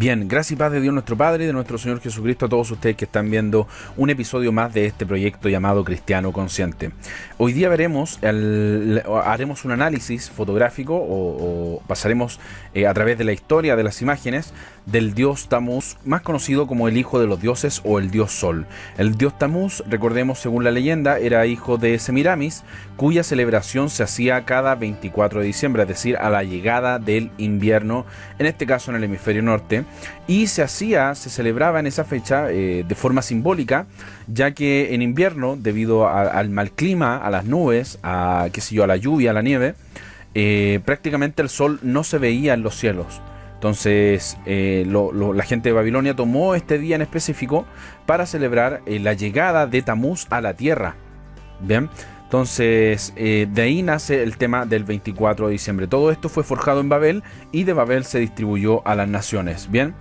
Bien, gracias y paz de Dios nuestro Padre y de nuestro Señor Jesucristo a todos ustedes que están viendo un episodio más de este proyecto llamado Cristiano Consciente. Hoy día haremos un análisis fotográfico o pasaremos a través de la historia de las imágenes del dios Tamuz, más conocido como el hijo de los dioses o el dios Sol. El dios Tamuz, recordemos según la leyenda, era hijo de Semiramis, cuya celebración se hacía cada 24 de diciembre, es decir, a la llegada del invierno, en este caso en el hemisferio norte, y se celebraba en esa fecha de forma simbólica, ya que en invierno, debido al mal clima, a las nubes, a la lluvia, a la nieve, prácticamente el sol no se veía en los cielos. Entonces la gente de Babilonia tomó este día en específico para celebrar la llegada de Tamuz a la tierra. Bien, entonces de ahí nace el tema del 24 de diciembre. Todo esto fue forjado en Babel y de Babel se distribuyó a las naciones. Bien,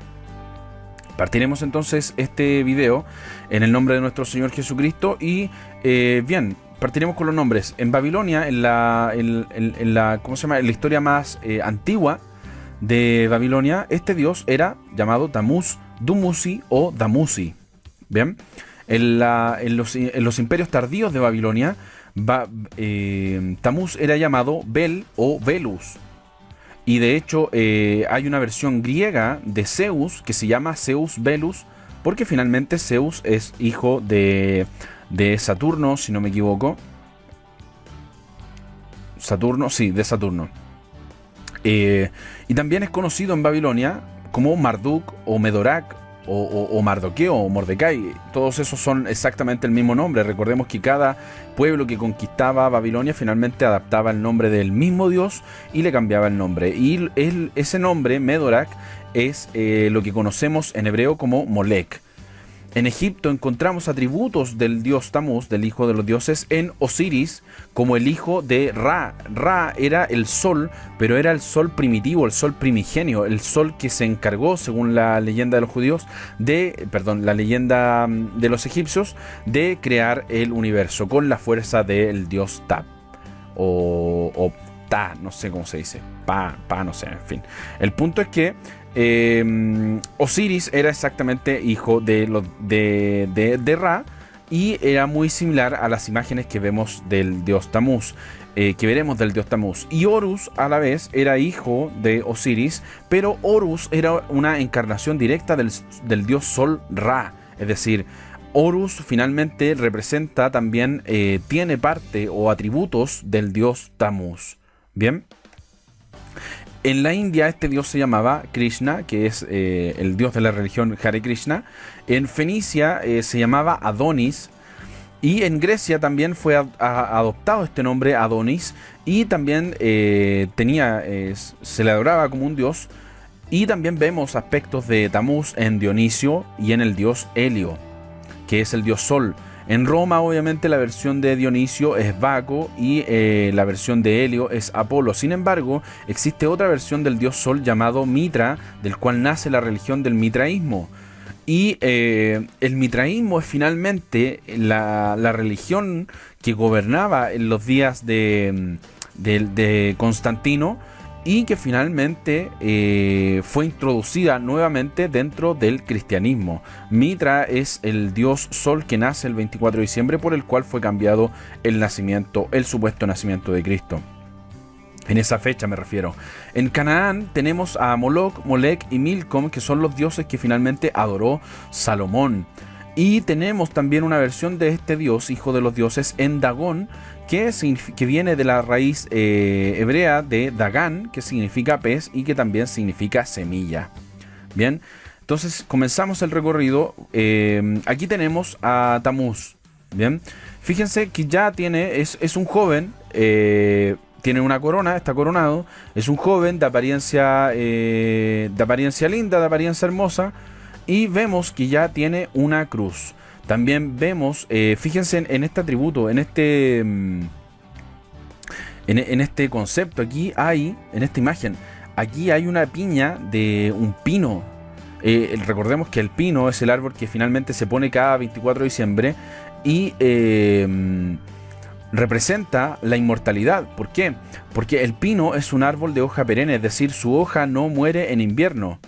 partiremos entonces este video en el nombre de nuestro Señor Jesucristo y bien, partiremos con los nombres. En Babilonia, en la historia más antigua de Babilonia, este dios era llamado Tamuz, Dumuzi o Damuzi. Bien, en los imperios tardíos de Babilonia, Tamuz era llamado Bel o Velus. Y de hecho hay una versión griega de Zeus que se llama Zeus Belus, porque finalmente Zeus es hijo de Saturno, si no me equivoco. De Saturno. Y también es conocido en Babilonia como Marduk o Medorak o Mardoqueo o Mordecai. Todos esos son exactamente el mismo nombre. Recordemos que cada pueblo que conquistaba Babilonia finalmente adaptaba el nombre del mismo dios y le cambiaba el nombre. Y ese nombre, Medorak, es lo que conocemos en hebreo como Molec. En Egipto encontramos atributos del dios Tamuz, del hijo de los dioses, en Osiris, como el hijo de Ra. Ra era el sol, pero era el sol primitivo, el sol primigenio, el sol que se encargó, según la leyenda de los judíos, la leyenda de los egipcios, de crear el universo con la fuerza del dios Tab. O Ta, no sé cómo se dice. No sé, en fin. El punto es que Osiris era exactamente hijo de Ra y era muy similar a las imágenes que vemos del dios Tamuz, y Horus a la vez era hijo de Osiris, pero Horus era una encarnación directa del dios Sol Ra, es decir, Horus finalmente representa también, tiene parte o atributos del dios Tamuz. Bien. En la India este dios se llamaba Krishna, que es el dios de la religión Hare Krishna. En Fenicia se llamaba Adonis. Y en Grecia también fue adoptado este nombre Adonis. Y también se le adoraba como un dios. Y también vemos aspectos de Tamuz en Dionisio y en el dios Helio, que es el dios Sol. En Roma, obviamente, la versión de Dionisio es Baco y la versión de Helio es Apolo. Sin embargo, existe otra versión del dios Sol llamado Mitra, del cual nace la religión del mitraísmo. Y el mitraísmo es finalmente la religión que gobernaba en los días de Constantino y que finalmente fue introducida nuevamente dentro del cristianismo. Mitra es el dios Sol que nace el 24 de diciembre, por el cual fue cambiado el supuesto nacimiento de Cristo. En esa fecha me refiero. En Canaán tenemos a Moloch, Molec y Milcom, que son los dioses que finalmente adoró Salomón. Y tenemos también una versión de este dios, hijo de los dioses, en Dagón, que viene de la raíz hebrea de Dagan, que significa pez y que también significa semilla. Bien, entonces comenzamos el recorrido. Aquí tenemos a Tamuz. Bien, fíjense que ya es un joven, tiene una corona, está coronado, es un joven de apariencia linda, de apariencia hermosa, y vemos que ya tiene una cruz. También vemos, fíjense en este atributo, en este concepto, en esta imagen, aquí hay una piña de un pino. Recordemos que el pino es el árbol que finalmente se pone cada 24 de diciembre y representa la inmortalidad. ¿Por qué? Porque el pino es un árbol de hoja perenne, es decir, su hoja no muere en invierno.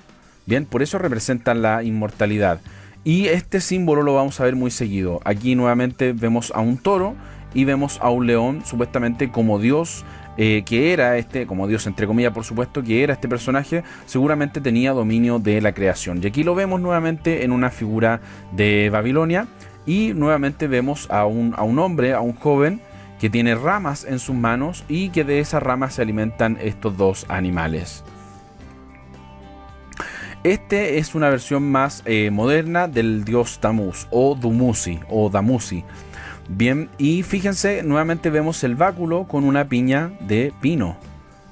Bien, por eso representan la inmortalidad. Y este símbolo lo vamos a ver muy seguido. Aquí nuevamente vemos a un toro y vemos a un león, supuestamente como Dios, que era como Dios entre comillas por supuesto, que era este personaje, seguramente tenía dominio de la creación. Y aquí lo vemos nuevamente en una figura de Babilonia. Y nuevamente vemos a un hombre, a un joven, que tiene ramas en sus manos y que de esas ramas se alimentan estos dos animales. Este es una versión más moderna del dios Tamuz o Dumuzi o Damuzi. Bien, y fíjense, nuevamente vemos el báculo con una piña de pino.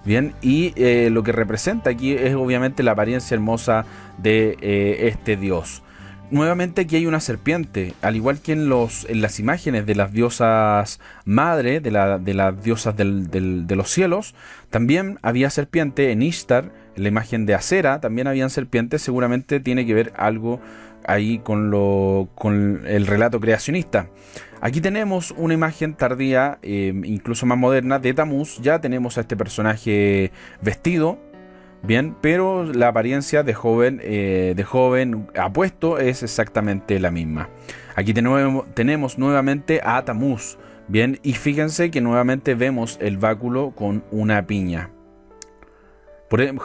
Bien, y lo que representa aquí es obviamente la apariencia hermosa de este dios. Nuevamente aquí hay una serpiente, al igual que en las imágenes de las diosas madre, de las diosas de los cielos, también había serpiente en Ishtar, en la imagen de Asera también habían serpientes, seguramente tiene que ver algo ahí con el relato creacionista. Aquí tenemos una imagen tardía, incluso más moderna, de Tamuz. Ya tenemos a este personaje vestido, bien, pero la apariencia de joven apuesto es exactamente la misma. Aquí tenemos nuevamente a Tamuz, bien, y fíjense que nuevamente vemos el báculo con una piña.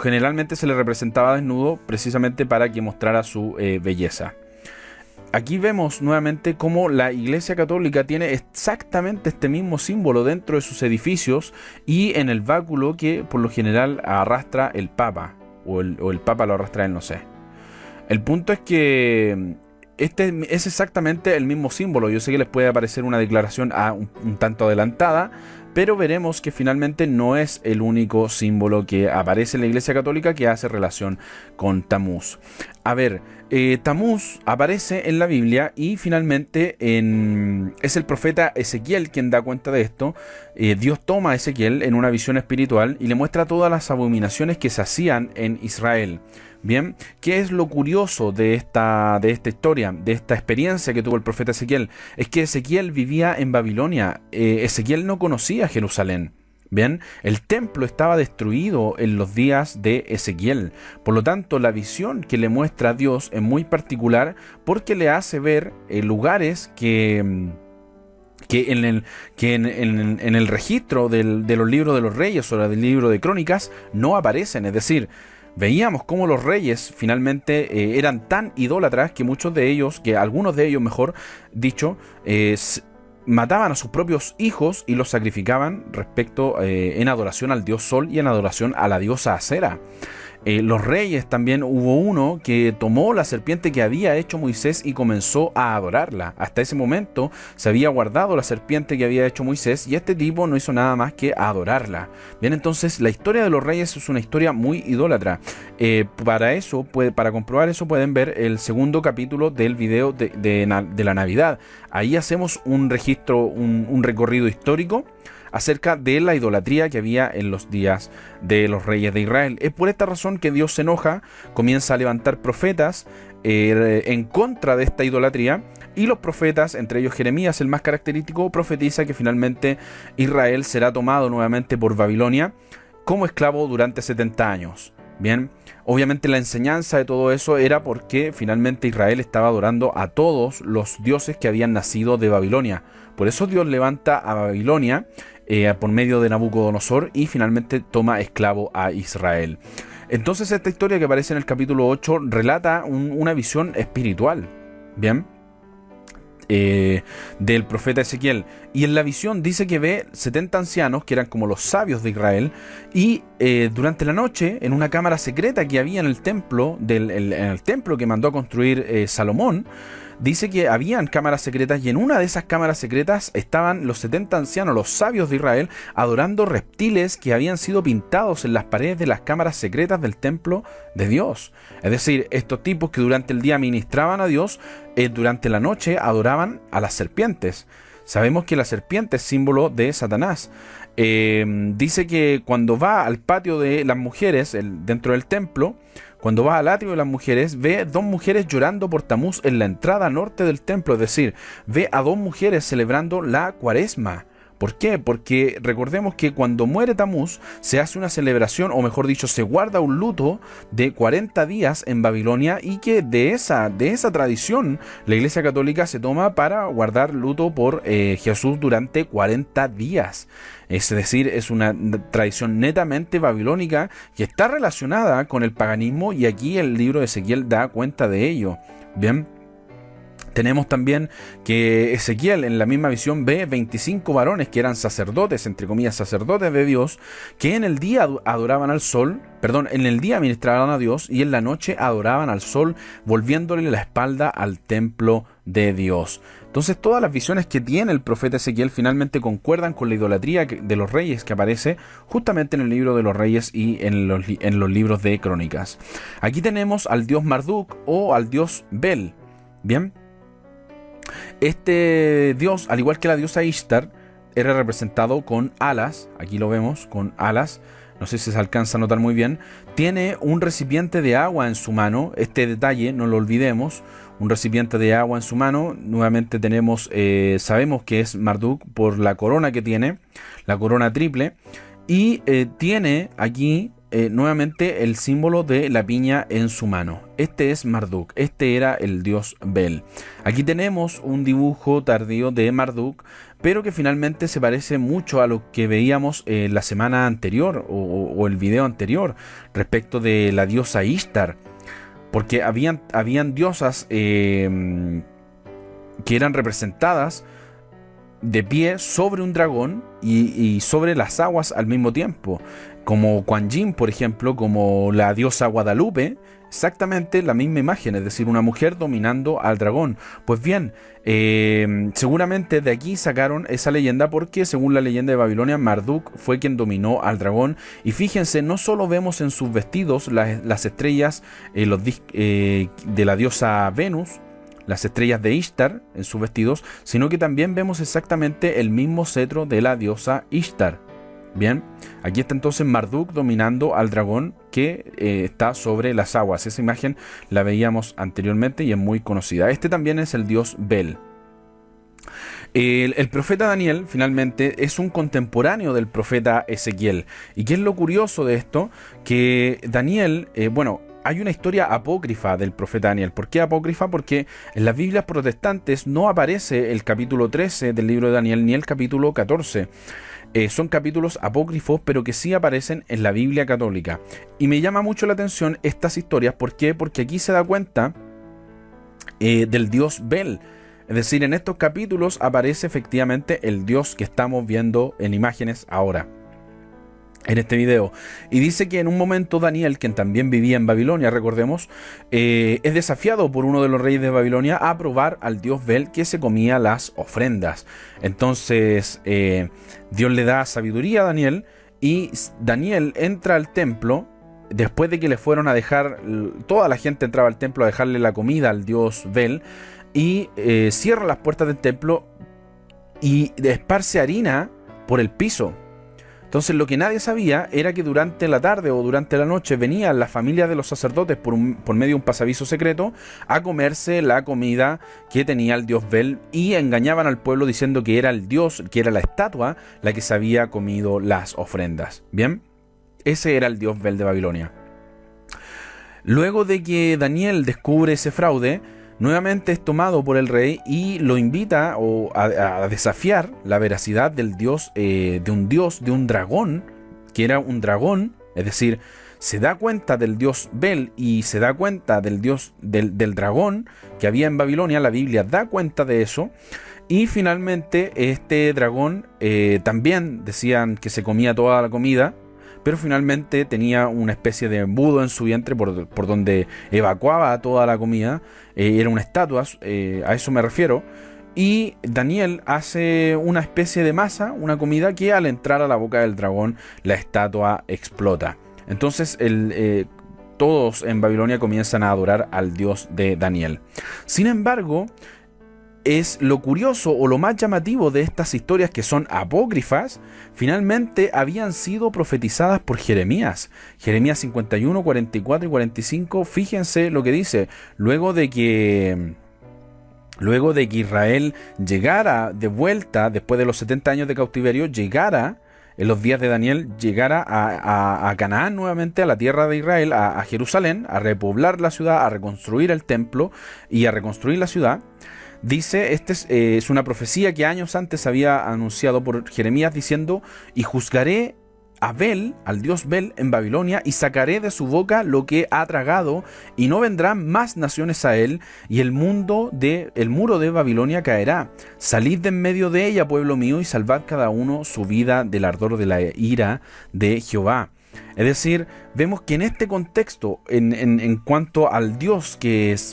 Generalmente se le representaba desnudo precisamente para que mostrara su belleza. Aquí vemos nuevamente cómo la Iglesia Católica tiene exactamente este mismo símbolo dentro de sus edificios y en el báculo que por lo general arrastra el Papa, o el Papa lo arrastra él, no sé. El punto es que este es exactamente el mismo símbolo. Yo sé que les puede parecer una declaración un tanto adelantada, pero veremos que finalmente no es el único símbolo que aparece en la Iglesia Católica que hace relación con Tamuz. A ver, Tamuz aparece en la Biblia y finalmente es el profeta Ezequiel quien da cuenta de esto. Dios toma a Ezequiel en una visión espiritual y le muestra todas las abominaciones que se hacían en Israel. Bien, ¿qué es lo curioso de esta historia, de esta experiencia que tuvo el profeta Ezequiel? Es que Ezequiel vivía en Babilonia. Ezequiel no conocía Jerusalén. Bien, el templo estaba destruido en los días de Ezequiel. Por lo tanto, la visión que le muestra a Dios es muy particular porque le hace ver lugares que en el registro de los libros de los reyes o del libro de crónicas no aparecen. Es decir, veíamos cómo los reyes finalmente eran tan idólatras que algunos de ellos, mejor dicho, mataban a sus propios hijos y los sacrificaban en adoración al dios Sol y en adoración a la diosa Asera. Los reyes también hubo uno que tomó la serpiente que había hecho Moisés y comenzó a adorarla. Hasta ese momento se había guardado la serpiente que había hecho Moisés y este tipo no hizo nada más que adorarla. Bien, entonces la historia de los reyes es una historia muy idólatra. Para comprobar eso pueden ver el segundo capítulo del video de la Navidad. Ahí hacemos un registro, un recorrido histórico acerca de la idolatría que había en los días de los reyes de Israel. Es por esta razón que Dios se enoja, comienza a levantar profetas en contra de esta idolatría, y los profetas, entre ellos Jeremías, el más característico, profetiza que finalmente Israel será tomado nuevamente por Babilonia como esclavo durante 70 años. Bien, obviamente la enseñanza de todo eso era porque finalmente Israel estaba adorando a todos los dioses que habían nacido de Babilonia. Por eso Dios levanta a Babilonia por medio de Nabucodonosor y finalmente toma esclavo a Israel. Entonces esta historia que aparece en el capítulo 8 relata una visión espiritual, ¿bien? Del profeta Ezequiel. Y en la visión dice que ve 70 ancianos que eran como los sabios de Israel y durante la noche en una cámara secreta que había en el templo en el templo que mandó a construir Salomón, dice que habían cámaras secretas y en una de esas cámaras secretas estaban los 70 ancianos, los sabios de Israel, adorando reptiles que habían sido pintados en las paredes de las cámaras secretas del templo de Dios. Es decir, estos tipos que durante el día ministraban a Dios, durante la noche adoraban a las serpientes. Sabemos que la serpiente es símbolo de Satanás. Dice que cuando va al patio de las mujeres dentro del templo, cuando va al atrio de las mujeres, ve dos mujeres llorando por Tamuz en la entrada norte del templo. Es decir, ve a dos mujeres celebrando la cuaresma. ¿Por qué? Porque recordemos que cuando muere Tamuz se hace una celebración, o mejor dicho, se guarda un luto de 40 días en Babilonia, y que de esa tradición la Iglesia Católica se toma para guardar luto por Jesús durante 40 días. Es decir, es una tradición netamente babilónica que está relacionada con el paganismo, y aquí el libro de Ezequiel da cuenta de ello. Bien. Tenemos también que Ezequiel en la misma visión ve 25 varones que eran sacerdotes, entre comillas, sacerdotes de Dios, que en el día adoraban al sol, en el día ministraban a Dios, y en la noche adoraban al sol, volviéndole la espalda al templo de Dios. Entonces todas las visiones que tiene el profeta Ezequiel finalmente concuerdan con la idolatría de los reyes que aparece justamente en el libro de los reyes y en los libros de crónicas. Aquí tenemos al dios Marduk o al dios Bel. Bien. Este dios, al igual que la diosa Ishtar, era representado con alas. Aquí lo vemos, con alas. No sé si se alcanza a notar muy bien. Tiene un recipiente de agua en su mano. Este detalle no lo olvidemos. Un recipiente de agua en su mano. Nuevamente tenemos, sabemos que es Marduk por la corona que tiene. La corona triple. Y tiene aquí nuevamente el símbolo de la piña en su mano. Este es Marduk, este era el dios Bel. Aquí tenemos un dibujo tardío de Marduk, pero que finalmente se parece mucho a lo que veíamos la semana anterior o el video anterior respecto de la diosa Ishtar, porque habían diosas que eran representadas de pie sobre un dragón y sobre las aguas al mismo tiempo, como Kuan Yin, por ejemplo, como la diosa Guadalupe. Exactamente la misma imagen, es decir, una mujer dominando al dragón. Pues bien, seguramente de aquí sacaron esa leyenda, porque según la leyenda de Babilonia, Marduk fue quien dominó al dragón. Y fíjense, no solo vemos en sus vestidos las estrellas de la diosa Venus, las estrellas de Ishtar en sus vestidos, sino que también vemos exactamente el mismo cetro de la diosa Ishtar. Bien, aquí está entonces Marduk dominando al dragón que está sobre las aguas. Esa imagen la veíamos anteriormente y es muy conocida. Este también es el dios Bel. El profeta Daniel finalmente es un contemporáneo del profeta Ezequiel. ¿Y qué es lo curioso de esto? Que Daniel, hay una historia apócrifa del profeta Daniel. ¿Por qué apócrifa? Porque en las Biblias protestantes no aparece el capítulo 13 del libro de Daniel ni el capítulo 14. Son capítulos apócrifos, pero que sí aparecen en la Biblia católica. Y me llama mucho la atención estas historias. ¿Por qué? Porque aquí se da cuenta del dios Bel. Es decir, en estos capítulos aparece efectivamente el dios que estamos viendo en imágenes ahora, en este video. Y dice que en un momento Daniel, quien también vivía en Babilonia, recordemos, es desafiado por uno de los reyes de Babilonia a probar al dios Bel, que se comía las ofrendas. Entonces Dios le da sabiduría a Daniel, y Daniel entra al templo después de que le fueron a dejar, toda la gente entraba al templo a dejarle la comida al dios Bel, y cierra las puertas del templo y esparce harina por el piso. Entonces lo que nadie sabía era que durante la tarde o durante la noche venían las familias de los sacerdotes por medio de un pasaviso secreto a comerse la comida que tenía el dios Bel, y engañaban al pueblo diciendo que era el dios, que era la estatua la que se había comido las ofrendas. Bien, ese era el dios Bel de Babilonia. Luego de que Daniel descubre ese fraude, nuevamente es tomado por el rey y lo invita a desafiar la veracidad del dios, de un dragón, que era un dragón. Es decir, se da cuenta del dios Bel y se da cuenta del dios del dragón que había en Babilonia. La Biblia da cuenta de eso. Y finalmente este dragón también decían que se comía toda la comida, pero finalmente tenía una especie de embudo en su vientre por donde evacuaba toda la comida. Era una estatua, a eso me refiero. Y Daniel hace una especie de masa, una comida, que al entrar a la boca del dragón, la estatua explota. Entonces todos en Babilonia comienzan a adorar al dios de Daniel. Sin embargo, es lo curioso o lo más llamativo de estas historias, que son apócrifas, finalmente habían sido profetizadas por Jeremías. Jeremías 51, 44 y 45, fíjense lo que dice. Luego de que luego de que Israel llegara de vuelta, después de los 70 años de cautiverio, llegara, en los días de Daniel, llegara a Canaán nuevamente, a la tierra de Israel, a Jerusalén, a repoblar la ciudad, a reconstruir el templo y a reconstruir la ciudad. Dice, es una profecía que años antes había anunciado por Jeremías diciendo: y juzgaré a Bel, al dios Bel, en Babilonia, y sacaré de su boca lo que ha tragado, y no vendrán más naciones a él, y el muro de Babilonia caerá. Salid de en medio de ella, pueblo mío, y salvad cada uno su vida del ardor de la ira de Jehová. Es decir, vemos que en este contexto, en cuanto al Dios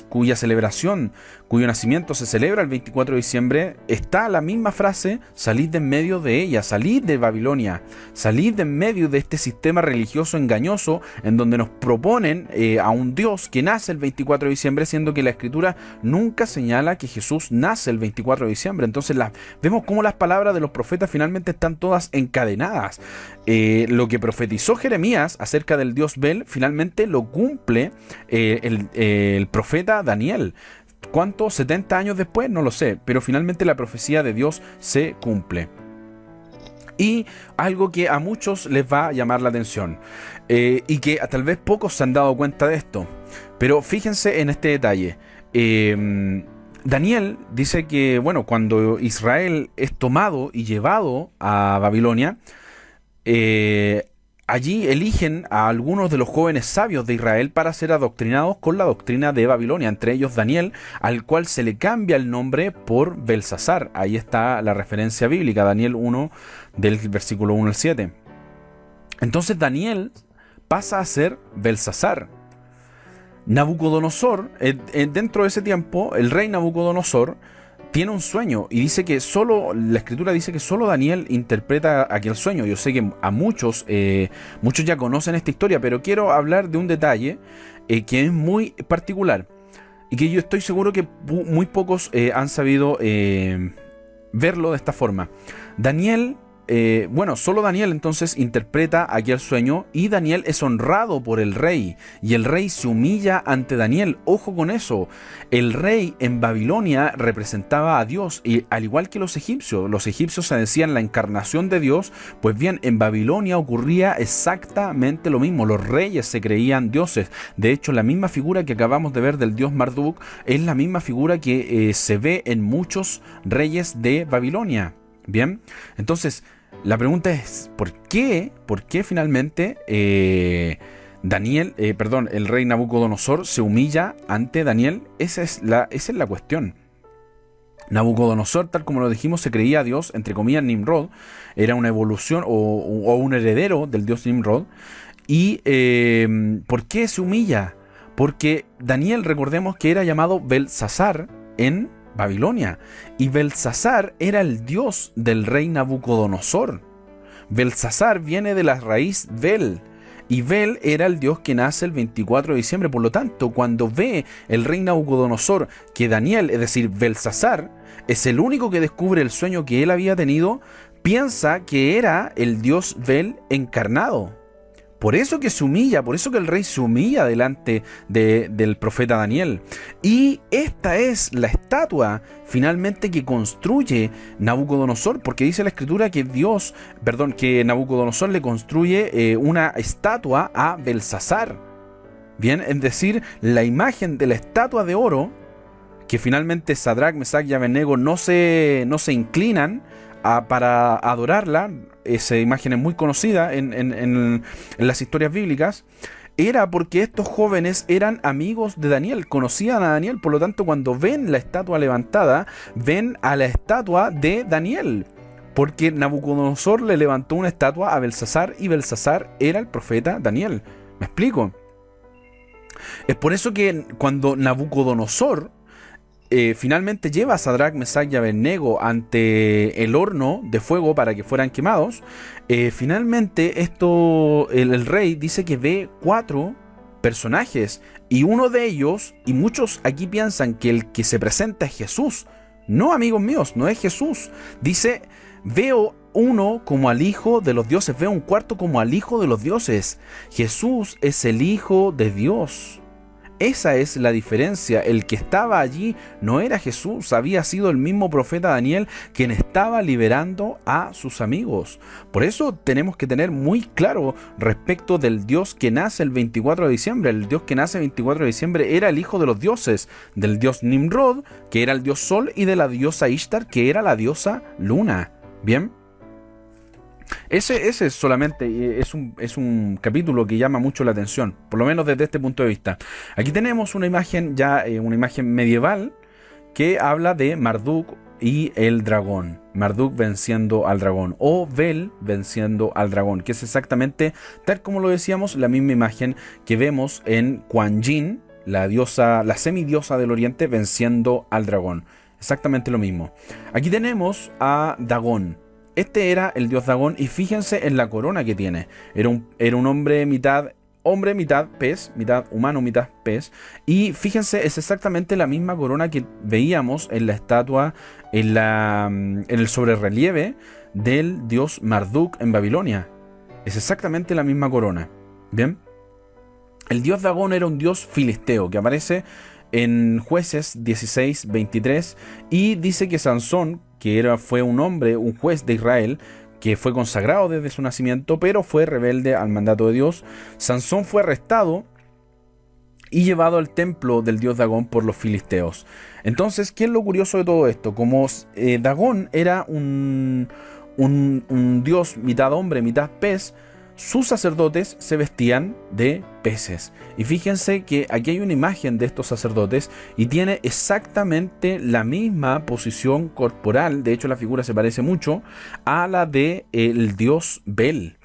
cuya celebración, cuyo nacimiento se celebra el 24 de diciembre, está la misma frase: salid de en medio de ella, salid de Babilonia, salid de en medio de este sistema religioso engañoso en donde nos proponen a un Dios que nace el 24 de diciembre, siendo que la Escritura nunca señala que Jesús nace el 24 de diciembre. Entonces vemos cómo las palabras de los profetas finalmente están todas encadenadas. Lo que profetizó Jeremías acerca del dios Bel, finalmente lo cumple el profeta Daniel. ¿Cuánto? 70 años después, no lo sé, pero finalmente la profecía de Dios se cumple. Y algo que a muchos les va a llamar la atención, y que tal vez pocos se han dado cuenta de esto, pero fíjense en este detalle. Daniel dice que, bueno, cuando Israel es tomado y llevado a Babilonia, allí eligen a algunos de los jóvenes sabios de Israel para ser adoctrinados con la doctrina de Babilonia, entre ellos Daniel, al cual se le cambia el nombre por Belsasar. Ahí está la referencia bíblica, Daniel 1, del versículo 1 al 7. Entonces Daniel pasa a ser Belsasar. Nabucodonosor, dentro de ese tiempo, el rey Nabucodonosor tiene un sueño y dice que la Escritura dice que solo Daniel interpreta aquel sueño. Yo sé que a muchos ya conocen esta historia, pero quiero hablar de un detalle que es muy particular y que yo estoy seguro que muy pocos han sabido verlo de esta forma. Solo Daniel entonces interpreta aquel sueño, y Daniel es honrado por el rey, y el rey se humilla ante Daniel. Ojo con eso, el rey en Babilonia representaba a Dios, y al igual que los egipcios se decían la encarnación de Dios. Pues bien, en Babilonia ocurría exactamente lo mismo, los reyes se creían dioses. De hecho, la misma figura que acabamos de ver del dios Marduk es la misma figura que se ve en muchos reyes de Babilonia. Bien, entonces la pregunta es, ¿por qué finalmente el rey Nabucodonosor se humilla ante Daniel? Esa es la cuestión. Nabucodonosor, tal como lo dijimos, se creía Dios, entre comillas Nimrod, era una evolución o un heredero del dios Nimrod. ¿Y por qué se humilla? Porque Daniel, recordemos que era llamado Belsasar en Babilonia, y Belsasar era el dios del rey Nabucodonosor. Belsasar viene de la raíz Bel, y Bel era el dios que nace el 24 de diciembre. Por lo tanto, cuando ve el rey Nabucodonosor que Daniel, es decir, Belsasar, es el único que descubre el sueño que él había tenido, piensa que era el dios Bel encarnado. Por eso que se humilla, por eso que el rey se humilla delante del profeta Daniel. Y esta es la estatua finalmente que construye Nabucodonosor, porque dice la Escritura que que Nabucodonosor le construye una estatua a Belsasar. Bien, es decir, la imagen de la estatua de oro, que finalmente Sadrach, Mesach y Abednego no se inclinan para adorarla. Esa imagen es muy conocida en las historias bíblicas. Era porque estos jóvenes eran amigos de Daniel, conocían a Daniel. Por lo tanto, cuando ven la estatua levantada, ven a la estatua de Daniel, porque Nabucodonosor le levantó una estatua a Belsasar, y Belsasar era el profeta Daniel. ¿Me explico? Es por eso que cuando Nabucodonosor finalmente lleva a Sadrach, Mesach y Abednego ante el horno de fuego para que fueran quemados, finalmente el rey dice que ve 4 personajes, y uno de ellos, y muchos aquí piensan que el que se presenta es Jesús. No, amigos míos, no es Jesús. Dice: veo uno como al hijo de los dioses, veo un cuarto como al hijo de los dioses. Jesús es el hijo de Dios. Esa es la diferencia. El que estaba allí no era Jesús, había sido el mismo profeta Daniel quien estaba liberando a sus amigos. Por eso tenemos que tener muy claro respecto del Dios que nace el 24 de diciembre. El Dios que nace el 24 de diciembre era el hijo de los dioses, del dios Nimrod, que era el dios sol, y de la diosa Ishtar, que era la diosa luna. ¿Bien? Ese es solamente es un capítulo que llama mucho la atención, por lo menos desde este punto de vista. Aquí tenemos una imagen una imagen medieval que habla de Marduk y el dragón. Marduk venciendo al dragón, o Bel venciendo al dragón, que es exactamente, tal como lo decíamos, la misma imagen que vemos en Kuan Yin, la semidiosa del oriente, venciendo al dragón. Exactamente lo mismo. Aquí tenemos a Dagón. Este era el dios Dagón, y fíjense en la corona que tiene. Era un hombre, mitad pez, mitad humano, mitad pez. Y fíjense, es exactamente la misma corona que veíamos en la estatua, en el sobrerrelieve del dios Marduk en Babilonia. Es exactamente la misma corona. Bien. El dios Dagón era un dios filisteo que aparece en Jueces 16:23, y dice que Sansón, que fue un hombre, un juez de Israel, que fue consagrado desde su nacimiento, pero fue rebelde al mandato de Dios. Sansón fue arrestado y llevado al templo del dios Dagón por los filisteos. Entonces, ¿qué es lo curioso de todo esto? Como Dagón era un dios mitad hombre, mitad pez, sus sacerdotes se vestían de peces. Y fíjense que aquí hay una imagen de estos sacerdotes y tiene exactamente la misma posición corporal. De hecho, la figura se parece mucho a la de el dios Bel.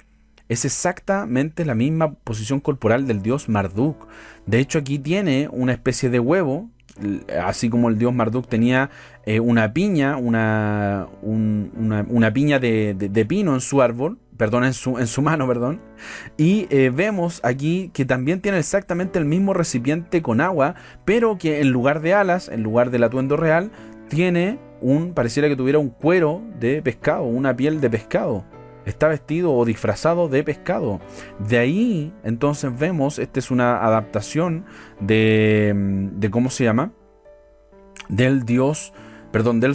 Es exactamente la misma posición corporal del dios Marduk. De hecho, aquí tiene una especie de huevo, así como el dios Marduk tenía una piña, una piña de pino en su árbol, perdón, en su mano, perdón. Y vemos aquí que también tiene exactamente el mismo recipiente con agua, pero que en lugar de alas, en lugar del atuendo real, tiene pareciera que tuviera un cuero de pescado, una piel de pescado. Está vestido o disfrazado de pescado. De ahí, entonces vemos, esta es una adaptación de ¿cómo se llama? Del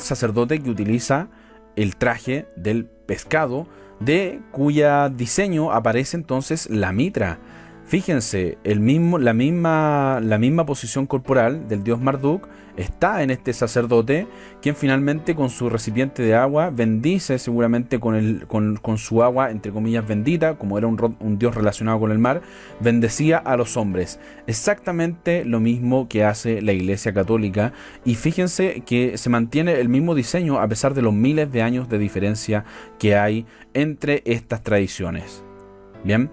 sacerdote que utiliza el traje del pescado, de cuya diseño aparece entonces la mitra. Fíjense, la misma posición corporal del dios Marduk está en este sacerdote, quien finalmente con su recipiente de agua bendice, seguramente con su agua, entre comillas, bendita, como era un dios relacionado con el mar, bendecía a los hombres. Exactamente lo mismo que hace la Iglesia Católica, y fíjense que se mantiene el mismo diseño a pesar de los miles de años de diferencia que hay entre estas tradiciones. Bien,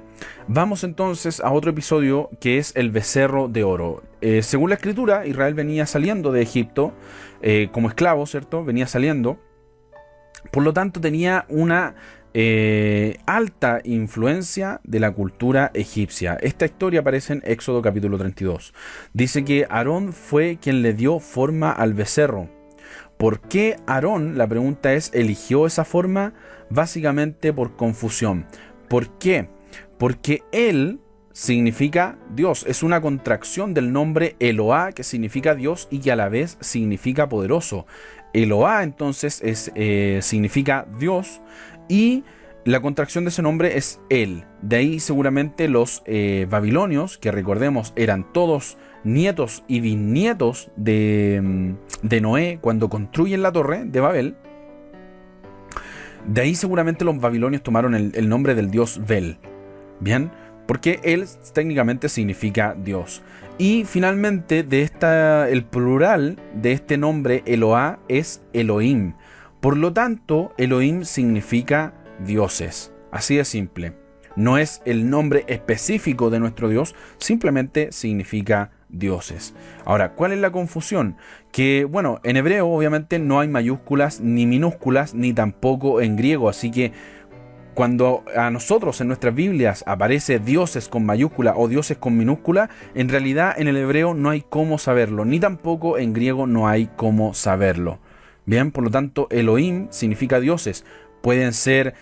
vamos entonces a otro episodio, que es el becerro de oro. Según la escritura, Israel venía saliendo de Egipto como esclavo, ¿cierto? Venía saliendo. Por lo tanto, tenía una alta influencia de la cultura egipcia. Esta historia aparece en Éxodo capítulo 32. Dice que Aarón fue quien le dio forma al becerro. ¿Por qué Aarón? La pregunta es, eligió esa forma básicamente por confusión. ¿Por qué? Porque él significa Dios, es una contracción del nombre Eloá, que significa Dios y que a la vez significa poderoso. Eloá entonces significa Dios, y la contracción de ese nombre es él. De ahí seguramente los babilonios, que recordemos eran todos nietos y bisnietos de Noé cuando construyen la torre de Babel. De ahí seguramente los babilonios tomaron el nombre del dios Bel. Bien, porque él técnicamente significa Dios. Y finalmente el plural de este nombre Eloá es Elohim. Por lo tanto, Elohim significa dioses. Así de simple. No es el nombre específico de nuestro Dios, simplemente significa dioses. Ahora, ¿cuál es la confusión? Que, bueno, en hebreo obviamente no hay mayúsculas ni minúsculas, ni tampoco en griego, así que cuando a nosotros en nuestras Biblias aparece dioses con mayúscula o dioses con minúscula, en realidad en el hebreo no hay cómo saberlo, ni tampoco en griego no hay cómo saberlo. Bien, por lo tanto, Elohim significa dioses. Pueden ser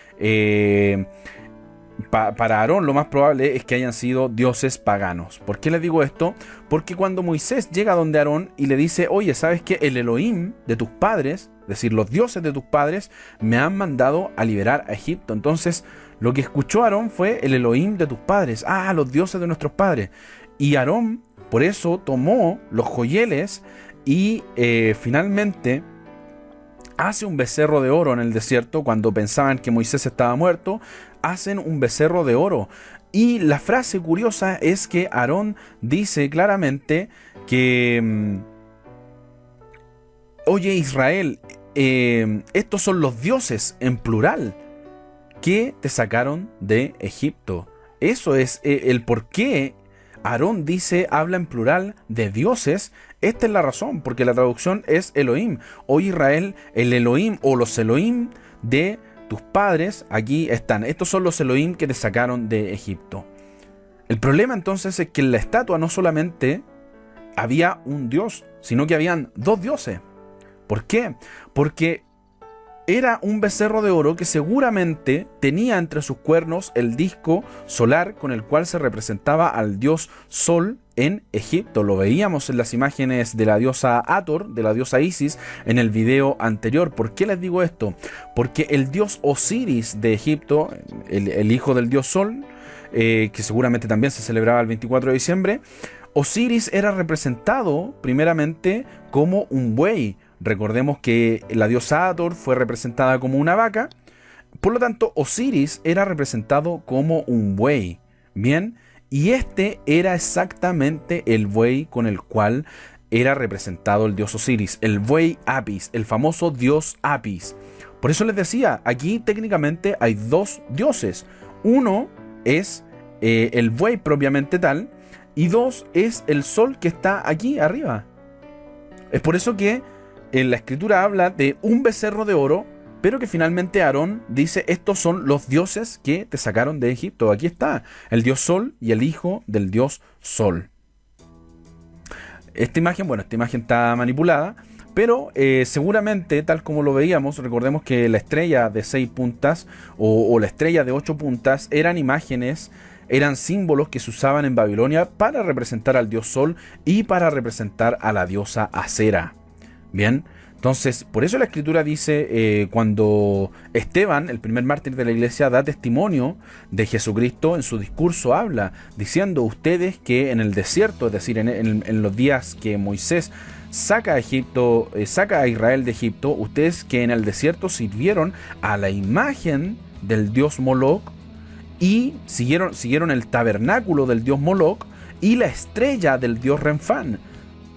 para Aarón lo más probable es que hayan sido dioses paganos. ¿Por qué les digo esto? Porque cuando Moisés llega donde Aarón y le dice, oye, ¿sabes qué? El Elohim de tus padres, es decir, los dioses de tus padres, me han mandado a liberar a Egipto. Entonces, lo que escuchó Aarón fue el Elohim de tus padres. Ah, los dioses de nuestros padres. Y Aarón, por eso, tomó los joyeles y finalmente hace un becerro de oro en el desierto. Cuando pensaban que Moisés estaba muerto, hacen un becerro de oro. Y la frase curiosa es que Aarón dice claramente que, oye Israel, estos son los dioses en plural que te sacaron de Egipto. Eso es el por qué Aarón habla en plural de dioses. Esta es la razón, porque la traducción es Elohim. Oye Israel, el Elohim o los Elohim de tus padres, aquí están. Estos son los Elohim que te sacaron de Egipto. El problema entonces es que en la estatua no solamente había un dios, sino que habían dos dioses. ¿Por qué? Porque era un becerro de oro que seguramente tenía entre sus cuernos el disco solar con el cual se representaba al dios Sol en Egipto. Lo veíamos en las imágenes de la diosa Hathor, de la diosa Isis, en el video anterior. ¿Por qué les digo esto? Porque el dios Osiris de Egipto, el hijo del dios Sol, que seguramente también se celebraba el 24 de diciembre, Osiris era representado primeramente como un buey. Recordemos que la diosa Hathor fue representada como una vaca, por lo tanto Osiris era representado como un buey. Bien, y este era exactamente el buey con el cual era representado el dios Osiris, el buey Apis, el famoso dios Apis. Por eso les decía, aquí técnicamente hay dos dioses. Uno es el buey propiamente tal, y dos es el sol que está aquí arriba. Es por eso que en la escritura habla de un becerro de oro, pero que finalmente Aarón dice, estos son los dioses que te sacaron de Egipto. Aquí está, el dios Sol y el hijo del dios Sol. Esta imagen está manipulada, pero seguramente, tal como lo veíamos, recordemos que la estrella de 6 puntas o la estrella de 8 puntas eran imágenes, eran símbolos que se usaban en Babilonia para representar al dios Sol y para representar a la diosa Acera. Bien, entonces por eso la escritura dice, cuando Esteban, el primer mártir de la iglesia, da testimonio de Jesucristo, en su discurso habla diciendo, ustedes que en el desierto, es decir, en los días que Moisés saca a Israel de Egipto, ustedes que en el desierto sirvieron a la imagen del dios Moloc y siguieron el tabernáculo del dios Moloc y la estrella del dios Renfán.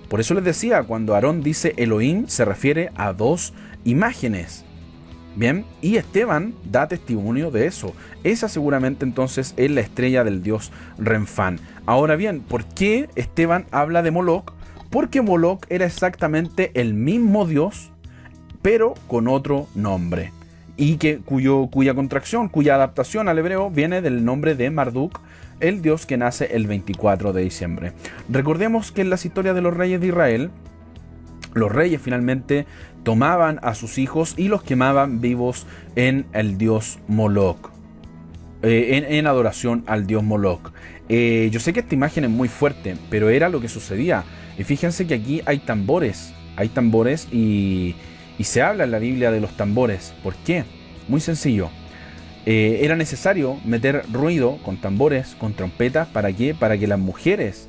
Por eso les decía, cuando Aarón dice Elohim, se refiere a dos imágenes. Bien, y Esteban da testimonio de eso. Esa seguramente entonces es la estrella del dios Renfán. Ahora bien, ¿por qué Esteban habla de Moloc? Porque Moloc era exactamente el mismo dios, pero con otro nombre. Y cuya contracción, cuya adaptación al hebreo viene del nombre de Marduk, el dios que nace el 24 de diciembre. Recordemos que en las historias de los reyes de Israel, los reyes finalmente tomaban a sus hijos y los quemaban vivos en el dios Moloc, en adoración al dios Moloc. Yo sé que esta imagen es muy fuerte, pero era lo que sucedía. Y fíjense que aquí hay tambores y se habla en la Biblia de los tambores. ¿Por qué? Muy sencillo. Era necesario meter ruido con tambores, con trompetas. ¿Para qué? Para que las mujeres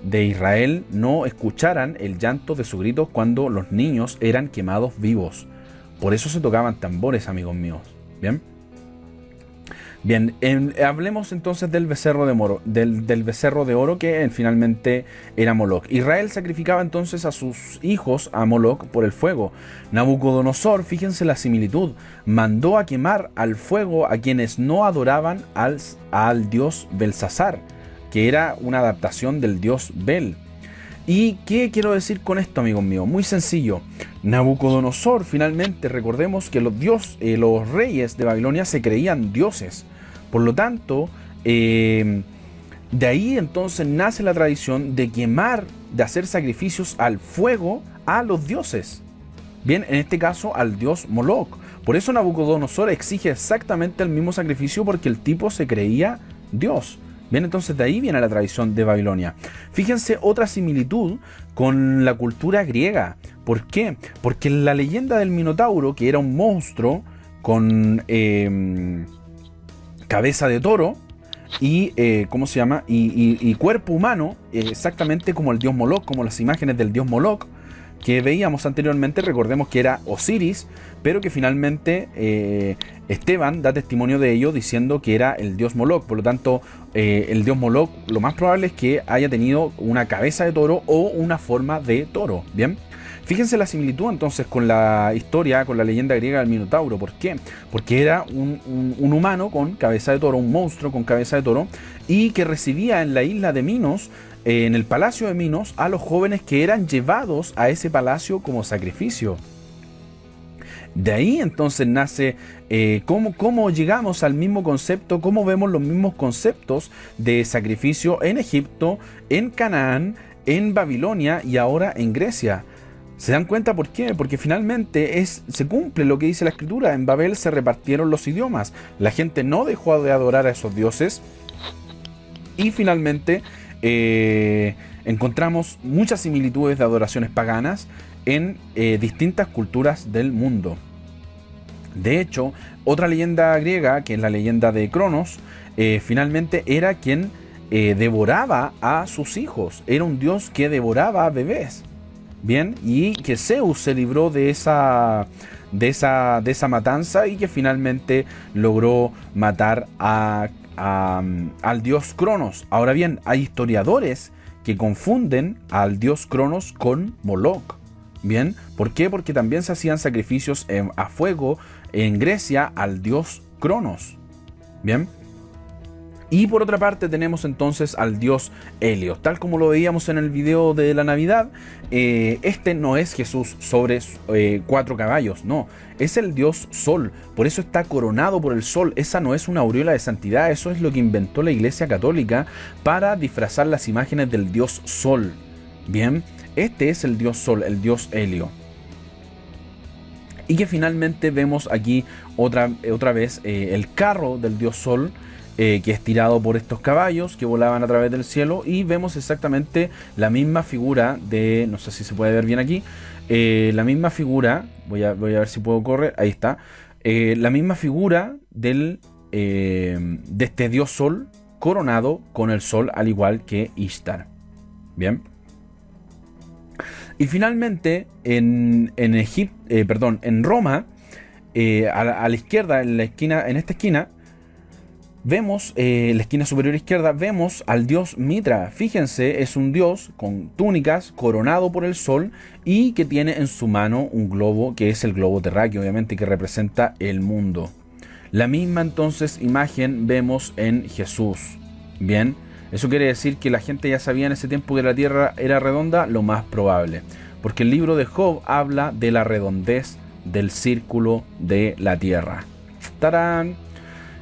de Israel no escucharan el llanto de sus gritos cuando los niños eran quemados vivos. Por eso se tocaban tambores, amigos míos. Bien, hablemos entonces del becerro de oro que finalmente era Moloc. Israel sacrificaba entonces a sus hijos a Moloc por el fuego. Nabucodonosor, fíjense la similitud, mandó a quemar al fuego a quienes no adoraban al dios Belsasar, que era una adaptación del dios Bel. ¿Y qué quiero decir con esto, amigos míos? Muy sencillo. Nabucodonosor, finalmente, recordemos que los reyes de Babilonia se creían dioses. Por lo tanto, de ahí entonces nace la tradición de quemar, de hacer sacrificios al fuego a los dioses. Bien, en este caso al dios Moloc. Por eso Nabucodonosor exige exactamente el mismo sacrificio, porque el tipo se creía Dios. Bien, entonces de ahí viene la tradición de Babilonia. Fíjense otra similitud con la cultura griega. ¿Por qué? Porque la leyenda del Minotauro, que era un monstruo con cabeza de toro y ¿cómo se llama? Y cuerpo humano, exactamente como el dios Moloch, como las imágenes del dios Moloch que veíamos anteriormente. Recordemos que era Osiris, pero que finalmente Esteban da testimonio de ello diciendo que era el dios Moloch. Por lo tanto, el dios Moloch lo más probable es que haya tenido una cabeza de toro o una forma de toro. Bien, fíjense la similitud entonces con la historia, con la leyenda griega del Minotauro. ¿Por qué? Porque era un humano con cabeza de toro, un monstruo con cabeza de toro, y que recibía en la isla de Minos, en el palacio de Minos, a los jóvenes que eran llevados a ese palacio como sacrificio. De ahí entonces nace cómo llegamos al mismo concepto, cómo vemos los mismos conceptos de sacrificio en Egipto, en Canaán, en Babilonia y ahora en Grecia. ¿Se dan cuenta por qué? Porque finalmente se cumple lo que dice la Escritura. En Babel se repartieron los idiomas. La gente no dejó de adorar a esos dioses. Y finalmente encontramos muchas similitudes de adoraciones paganas en distintas culturas del mundo. De hecho, otra leyenda griega, que es la leyenda de Cronos, finalmente era quien devoraba a sus hijos. Era un dios que devoraba a bebés. Bien, y que Zeus se libró de esa matanza y que finalmente logró matar al dios Cronos. Ahora bien, hay historiadores que confunden al dios Cronos con Moloch. Bien, ¿por qué? Porque también se hacían sacrificios a fuego en Grecia al dios Cronos. Bien. Y por otra parte tenemos entonces al dios Helios. Tal como lo veíamos en el video de la Navidad, este no es Jesús sobre 4 caballos, no. Es el dios Sol, por eso está coronado por el sol. Esa no es una aureola de santidad, eso es lo que inventó la Iglesia Católica para disfrazar las imágenes del dios Sol. Bien, este es el dios Sol, el dios Helio. Y que finalmente vemos aquí otra vez el carro del dios Sol, que es tirado por estos caballos que volaban a través del cielo, y vemos exactamente la misma figura de, no sé si se puede ver bien aquí, la misma figura, voy a ver si puedo correr, ahí está, la misma figura de este dios Sol coronado con el sol, al igual que Ishtar. Bien. Y finalmente en Roma, a la izquierda, en esta esquina, vemos, en la esquina superior izquierda, vemos al dios Mitra. Fíjense, es un dios con túnicas, coronado por el sol, y que tiene en su mano un globo, que es el globo terráqueo, obviamente, que representa el mundo. La misma entonces imagen vemos en Jesús. Bien, eso quiere decir que la gente ya sabía en ese tiempo que la tierra era redonda, lo más probable, porque el libro de Job habla de la redondez del círculo de la tierra. ¡Tarán!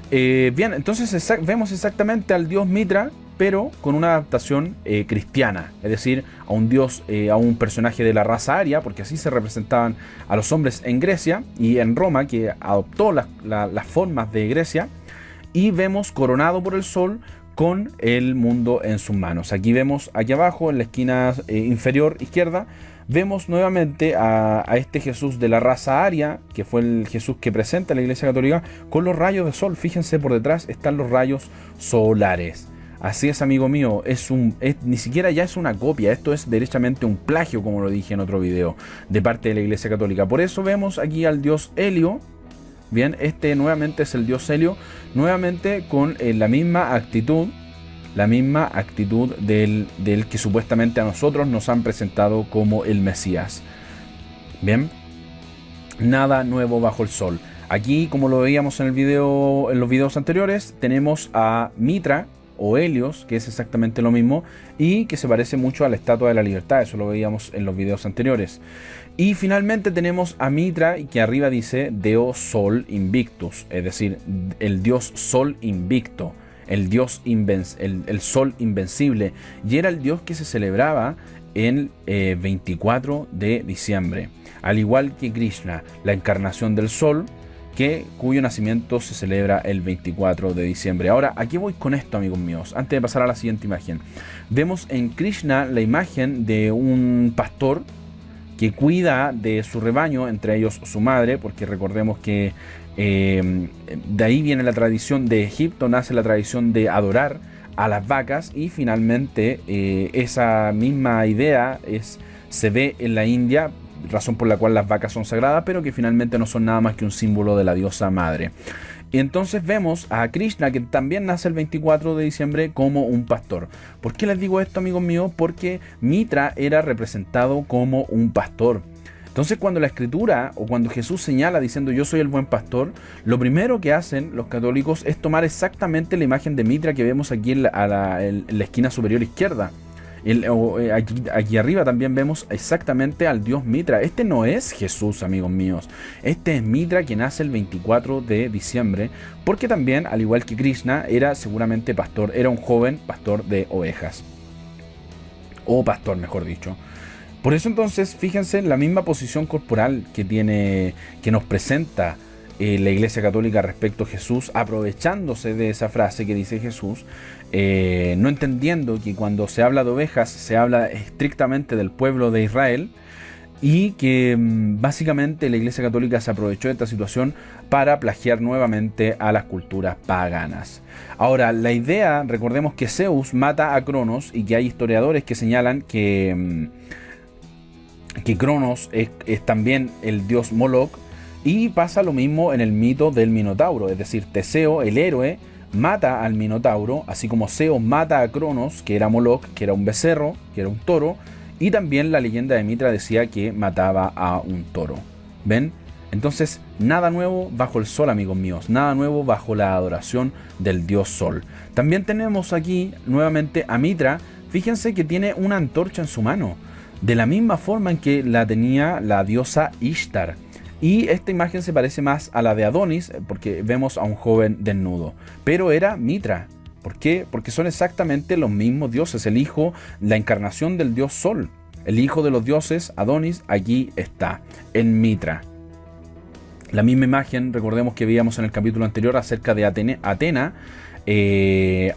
Bien, entonces vemos exactamente al dios Mitra, pero con una adaptación cristiana, es decir, a un dios, a un personaje de la raza aria, porque así se representaban a los hombres en Grecia y en Roma, que adoptó las formas de Grecia, y vemos coronado por el sol con el mundo en sus manos. Aquí vemos, aquí abajo, en la esquina inferior izquierda, vemos nuevamente a este Jesús de la raza aria, que fue el Jesús que presenta la Iglesia Católica, con los rayos de sol. Fíjense, por detrás están los rayos solares. Así es, amigo mío, ni siquiera ya es una copia, esto es derechamente un plagio, como lo dije en otro video, de parte de la Iglesia Católica. Por eso vemos aquí al dios Helio. Bien, este nuevamente es el dios Helio, nuevamente con la misma actitud del que supuestamente a nosotros nos han presentado como el Mesías. Bien, nada nuevo bajo el sol. Aquí, como lo veíamos en los videos anteriores, tenemos a Mitra o Helios, que es exactamente lo mismo y que se parece mucho a la Estatua de la Libertad. Eso lo veíamos en los videos anteriores. Y finalmente tenemos a Mitra, que arriba dice Deo Sol Invictus, es decir, el dios Sol invicto, el dios el Sol invencible, y era el dios que se celebraba el 24 de diciembre. Al igual que Krishna, la encarnación del Sol, cuyo nacimiento se celebra el 24 de diciembre. Ahora, ¿a qué voy con esto, amigos míos? Antes de pasar a la siguiente imagen. Vemos en Krishna la imagen de un pastor que cuida de su rebaño, entre ellos su madre, porque recordemos que de ahí viene la tradición de Egipto, nace la tradición de adorar a las vacas, y finalmente esa misma idea se ve en la India, razón por la cual las vacas son sagradas, pero que finalmente no son nada más que un símbolo de la diosa madre. Y entonces vemos a Krishna, que también nace el 24 de diciembre, como un pastor. ¿Por qué les digo esto, amigos míos? Porque Mitra era representado como un pastor. Entonces, cuando la escritura o cuando Jesús señala diciendo yo soy el buen pastor, lo primero que hacen los católicos es tomar exactamente la imagen de Mitra que vemos aquí en la esquina superior izquierda. Aquí arriba también vemos exactamente al dios Mitra. Este no es Jesús, amigos míos. Este es Mitra, que nace el 24 de diciembre, porque también, al igual que Krishna, era seguramente pastor, era un joven pastor de ovejas. O pastor, mejor dicho. Por eso entonces, fíjense en la misma posición corporal que nos presenta la Iglesia Católica respecto a Jesús, aprovechándose de esa frase que dice Jesús, no entendiendo que cuando se habla de ovejas se habla estrictamente del pueblo de Israel, y que básicamente la Iglesia Católica se aprovechó de esta situación para plagiar nuevamente a las culturas paganas. Ahora, la idea, recordemos que Zeus mata a Cronos, y que hay historiadores que señalan que Cronos es también el dios Moloch. Y pasa lo mismo en el mito del Minotauro, es decir, Teseo, el héroe, mata al Minotauro, así como Zeus mata a Cronos, que era Moloch, que era un becerro, que era un toro, y también la leyenda de Mitra decía que mataba a un toro. ¿Ven? Entonces, nada nuevo bajo el sol, amigos míos, nada nuevo bajo la adoración del dios Sol. También tenemos aquí nuevamente a Mitra. Fíjense que tiene una antorcha en su mano, de la misma forma en que la tenía la diosa Ishtar. Y esta imagen se parece más a la de Adonis, porque vemos a un joven desnudo. Pero era Mitra. ¿Por qué? Porque son exactamente los mismos dioses. El hijo, la encarnación del dios Sol. El hijo de los dioses, Adonis, aquí está, en Mitra. La misma imagen, recordemos que veíamos en el capítulo anterior acerca de Atena.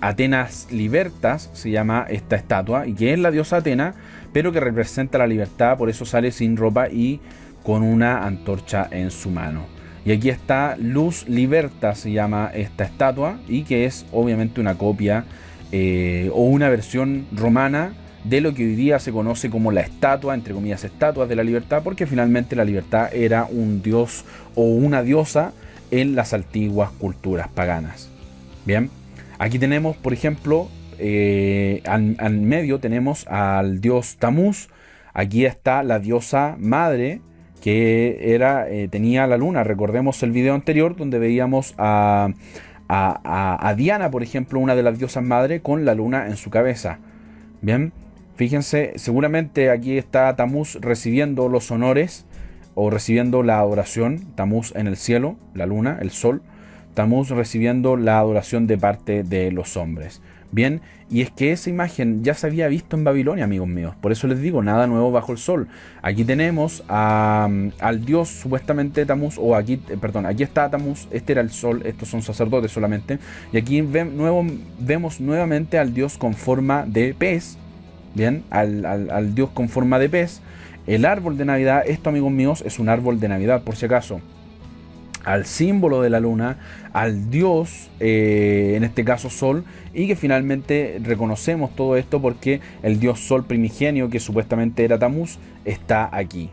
Atenas Libertas se llama esta estatua, y que es la diosa Atena, pero que representa la libertad. Por eso sale sin ropa y con una antorcha en su mano. Y aquí está Luz Liberta, se llama esta estatua, y que es obviamente una copia o una versión romana de lo que hoy día se conoce como la estatua, entre comillas, estatuas de la libertad, porque finalmente la libertad era un dios o una diosa en las antiguas culturas paganas. Bien, aquí tenemos, por ejemplo, al medio tenemos al dios Tamuz. Aquí está la diosa madre, que tenía la luna. Recordemos el video anterior donde veíamos a Diana, por ejemplo, una de las diosas madre, con la luna en su cabeza. Bien, fíjense, seguramente aquí está Tamuz recibiendo los honores o recibiendo la adoración. Tamuz en el cielo, la luna, el sol. Tamuz recibiendo la adoración de parte de los hombres. Bien, y es que esa imagen ya se había visto en Babilonia, amigos míos. Por eso les digo, nada nuevo bajo el sol. Aquí tenemos al dios supuestamente Tamuz, aquí está Tamuz, este era el sol, estos son sacerdotes solamente. Y aquí vemos nuevamente al dios con forma de pez. Bien, al dios con forma de pez. El árbol de Navidad, esto, amigos míos, es un árbol de Navidad, por si acaso. Al símbolo de la luna, al dios, en este caso Sol, y que finalmente reconocemos todo esto porque el dios Sol primigenio, que supuestamente era Tamuz, está aquí.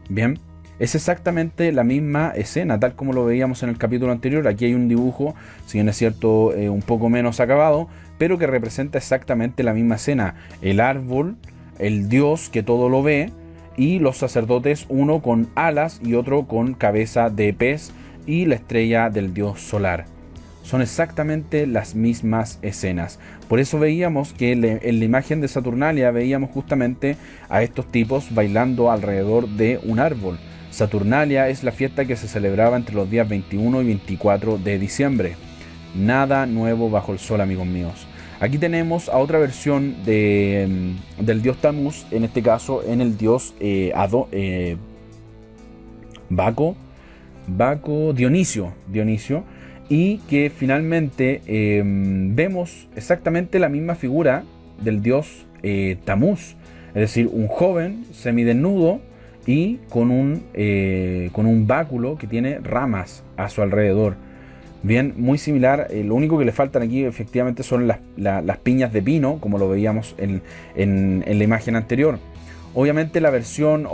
Bien, es exactamente la misma escena, tal como lo veíamos en el capítulo anterior. Aquí hay un dibujo, si bien es cierto, un poco menos acabado, pero que representa exactamente la misma escena. El árbol, el dios que todo lo ve, y los sacerdotes, uno con alas y otro con cabeza de pez, y la estrella del dios solar. Son exactamente las mismas escenas. Por eso veíamos que en la imagen de Saturnalia veíamos justamente a estos tipos bailando alrededor de un árbol. Saturnalia es la fiesta que se celebraba entre los días 21 y 24 de diciembre. Nada nuevo bajo el sol, amigos míos. Aquí tenemos a otra versión del dios Tamuz, en este caso en el dios Baco. Baco, Dionisio, y que finalmente vemos exactamente la misma figura del dios Tamuz, es decir, un joven semidesnudo y con un báculo que tiene ramas a su alrededor. Bien, muy similar. Lo único que le faltan aquí efectivamente son las piñas de pino, como lo veíamos en la imagen anterior. Obviamente la versión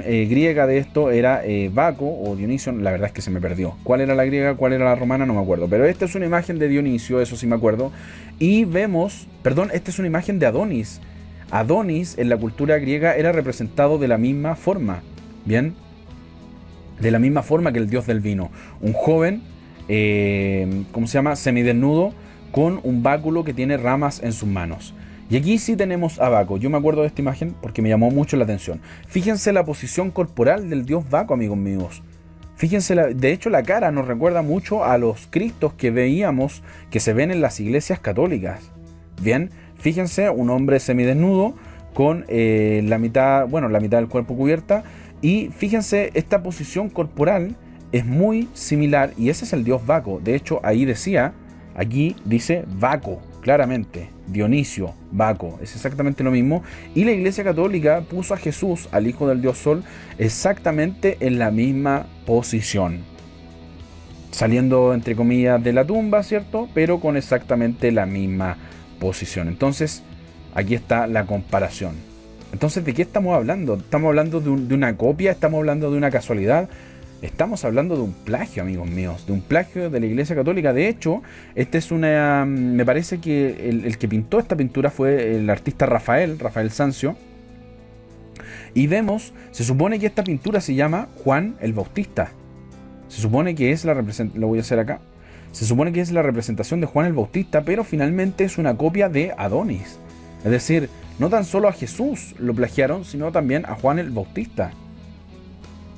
griega de esto era Baco o Dionisio. La verdad es que se me perdió. ¿Cuál era la griega? ¿Cuál era la romana? No me acuerdo. Pero esta es una imagen de Dionisio, eso sí me acuerdo. Y vemos, perdón, esta es una imagen de Adonis. Adonis en la cultura griega era representado de la misma forma. Bien, de la misma forma que el dios del vino. Un joven, ¿cómo se llama? Semidesnudo, con un báculo que tiene ramas en sus manos. Y aquí sí tenemos a Baco. Yo me acuerdo de esta imagen porque me llamó mucho la atención. Fíjense la posición corporal del dios Baco, amigos míos. Fíjense, de hecho la cara nos recuerda mucho a los cristos que veíamos, que se ven en las iglesias católicas. Bien, fíjense, un hombre semidesnudo con la mitad del cuerpo cubierta. Y fíjense, esta posición corporal es muy similar y ese es el dios Baco. De hecho, aquí dice Baco, claramente. Dionisio, Baco, es exactamente lo mismo. Y la Iglesia Católica puso a Jesús, al Hijo del Dios Sol, exactamente en la misma posición. Saliendo, entre comillas, de la tumba, ¿cierto? Pero con exactamente la misma posición. Entonces, aquí está la comparación. Entonces, ¿de qué estamos hablando? ¿Estamos hablando de una copia? ¿Estamos hablando de una casualidad? Estamos hablando de un plagio, amigos míos, de un plagio de la Iglesia Católica. De hecho, me parece que el que pintó esta pintura fue el artista Rafael Sanzio. Y vemos, se supone que esta pintura se llama Juan el Bautista. Se supone que es lo voy a hacer acá. Se supone que es la representación de Juan el Bautista, pero finalmente es una copia de Adonis. Es decir, no tan solo a Jesús lo plagiaron, sino también a Juan el Bautista.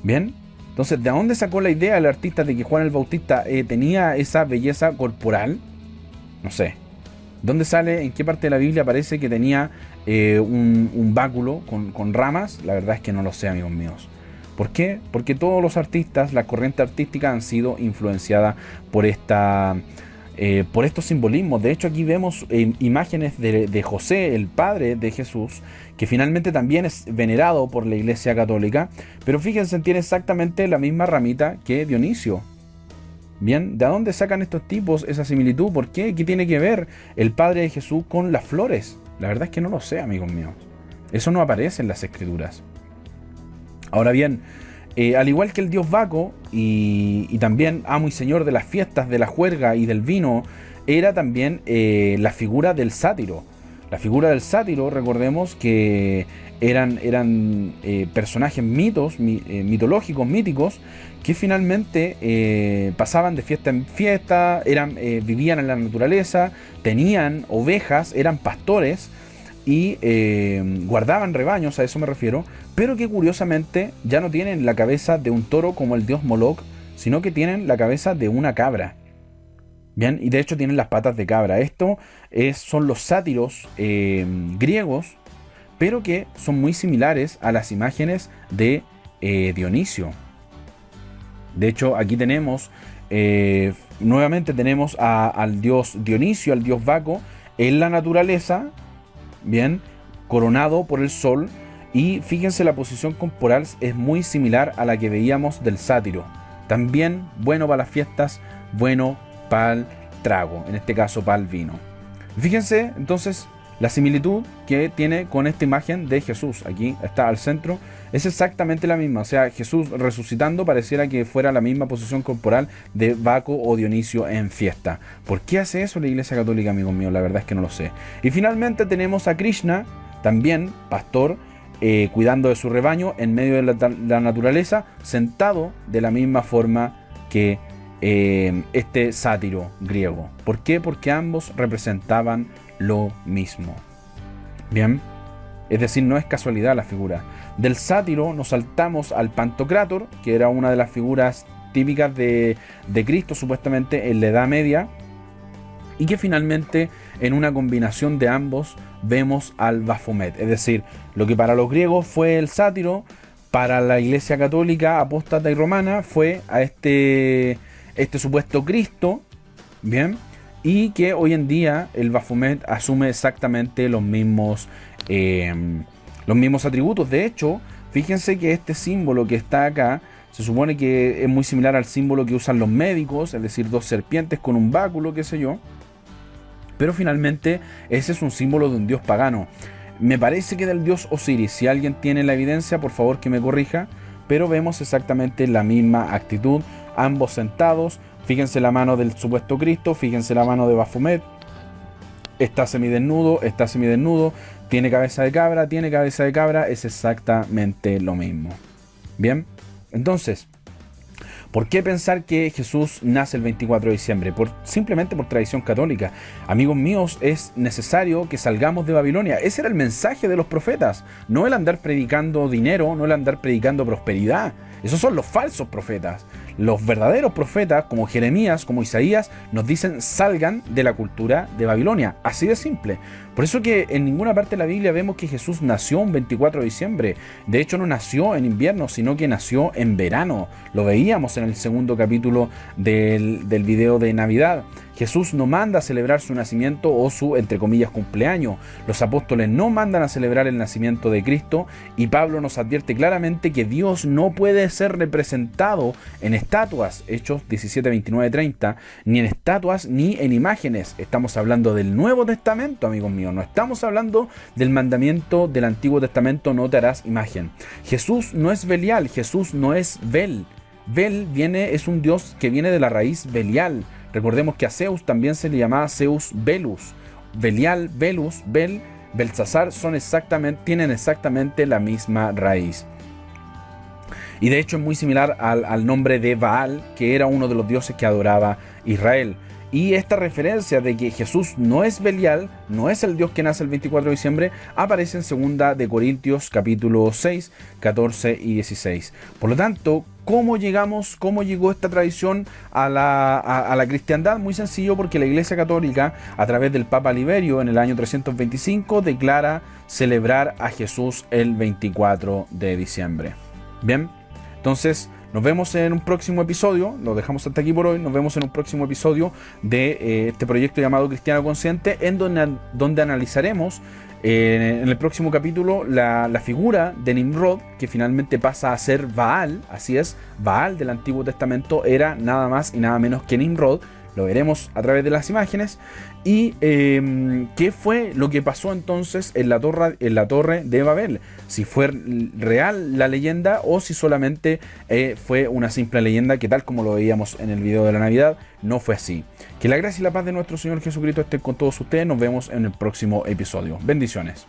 Bien. Entonces, ¿de dónde sacó la idea el artista de que Juan el Bautista tenía esa belleza corporal? No sé. ¿Dónde sale, en qué parte de la Biblia aparece que tenía un báculo con ramas? La verdad es que no lo sé, amigos míos. ¿Por qué? Porque todos los artistas, la corriente artística han sido influenciadas por estos simbolismos. De hecho, aquí vemos imágenes de José, el padre de Jesús, que finalmente también es venerado por la Iglesia Católica, pero fíjense, tiene exactamente la misma ramita que Dionisio. Bien, ¿de dónde sacan estos tipos esa similitud? ¿Por qué? ¿Qué tiene que ver el padre de Jesús con las flores? La verdad es que no lo sé, amigos míos. Eso no aparece en las Escrituras. Ahora bien, al igual que el dios Baco y también amo y señor de las fiestas, de la juerga y del vino, era también la figura del sátiro. La figura del sátiro, recordemos que eran personajes mitológicos, míticos, que finalmente pasaban de fiesta en fiesta, vivían en la naturaleza, tenían ovejas, eran pastores y guardaban rebaños, a eso me refiero, pero que curiosamente ya no tienen la cabeza de un toro como el dios Moloch, sino que tienen la cabeza de una cabra. Bien, y de hecho tienen las patas de cabra. Son los sátiros griegos, pero que son muy similares a las imágenes de Dionisio. De hecho, aquí nuevamente tenemos al dios Dionisio, al dios Baco, en la naturaleza, bien, coronado por el sol. Y fíjense, la posición corporal es muy similar a la que veíamos del sátiro. También bueno para las fiestas, bueno para el trago, en este caso para el vino. Fíjense entonces la similitud que tiene con esta imagen de Jesús. Aquí está al centro, es exactamente la misma. O sea, Jesús resucitando pareciera que fuera la misma posición corporal de Baco o Dionisio en fiesta. ¿Por qué hace eso la Iglesia Católica, amigos míos? La verdad es que no lo sé. Y finalmente tenemos a Krishna, también pastor, cuidando de su rebaño en medio de la naturaleza, sentado de la misma forma que este sátiro griego. ¿Por qué? Porque ambos representaban lo mismo. Bien, es decir, no es casualidad la figura. Del sátiro nos saltamos al Pantocrátor, que era una de las figuras típicas de Cristo supuestamente en la Edad Media, y que finalmente en una combinación de ambos vemos al Baphomet. Es decir, lo que para los griegos fue el sátiro, para la Iglesia Católica apóstata y romana fue a este supuesto Cristo, bien, y que hoy en día el Baphomet asume exactamente los mismos atributos. De hecho, fíjense que este símbolo que está acá se supone que es muy similar al símbolo que usan los médicos, es decir, 2 serpientes con un báculo, qué sé yo. Pero finalmente ese es un símbolo de un dios pagano. Me parece que del dios Osiris. Si alguien tiene la evidencia, por favor que me corrija. Pero vemos exactamente la misma actitud, ambos sentados. Fíjense la mano del supuesto Cristo, fíjense la mano de Baphomet. Está semidesnudo, tiene cabeza de cabra, es exactamente lo mismo. Bien, entonces, ¿por qué pensar que Jesús nace el 24 de diciembre? Simplemente por tradición católica. Amigos míos, es necesario que salgamos de Babilonia. Ese era el mensaje de los profetas. No el andar predicando dinero, no el andar predicando prosperidad. Esos son los falsos profetas. Los verdaderos profetas, como Jeremías, como Isaías, nos dicen salgan de la cultura de Babilonia. Así de simple. Por eso que en ninguna parte de la Biblia vemos que Jesús nació un 24 de diciembre. De hecho, no nació en invierno, sino que nació en verano. Lo veíamos en el segundo capítulo del video de Navidad. Jesús no manda a celebrar su nacimiento o su, entre comillas, cumpleaños. Los apóstoles no mandan a celebrar el nacimiento de Cristo, y Pablo nos advierte claramente que Dios no puede ser representado en estatuas, Hechos 17, 29, 30, ni en estatuas ni en imágenes. Estamos hablando del Nuevo Testamento, amigos míos. No estamos hablando del mandamiento del Antiguo Testamento, no te harás imagen. Jesús no es Belial, Jesús no es Bel. Bel es un dios que viene de la raíz Belial. Recordemos que a Zeus también se le llamaba Zeus Belus. Belial, Belus, Bel, Belsasar tienen exactamente la misma raíz. Y de hecho es muy similar al nombre de Baal, que era uno de los dioses que adoraba Israel. Y esta referencia de que Jesús no es Belial, no es el Dios que nace el 24 de diciembre, aparece en 2 de Corintios capítulo 6, 14 y 16. Por lo tanto, ¿cómo llegó esta tradición a la cristiandad? Muy sencillo, porque la Iglesia Católica, a través del Papa Liberio en el año 325, declara celebrar a Jesús el 24 de diciembre. Bien, entonces nos vemos en un próximo episodio, lo dejamos hasta aquí por hoy, nos vemos en un próximo episodio de este proyecto llamado Cristiano Consciente, en donde analizaremos en el próximo capítulo la figura de Nimrod, que finalmente pasa a ser Baal. Así es, Baal del Antiguo Testamento era nada más y nada menos que Nimrod. Lo veremos a través de las imágenes. Y qué fue lo que pasó entonces en la torre de Babel. Si fue real la leyenda o si solamente fue una simple leyenda, que tal como lo veíamos en el video de la Navidad, no fue así. Que la gracia y la paz de nuestro Señor Jesucristo estén con todos ustedes. Nos vemos en el próximo episodio. Bendiciones.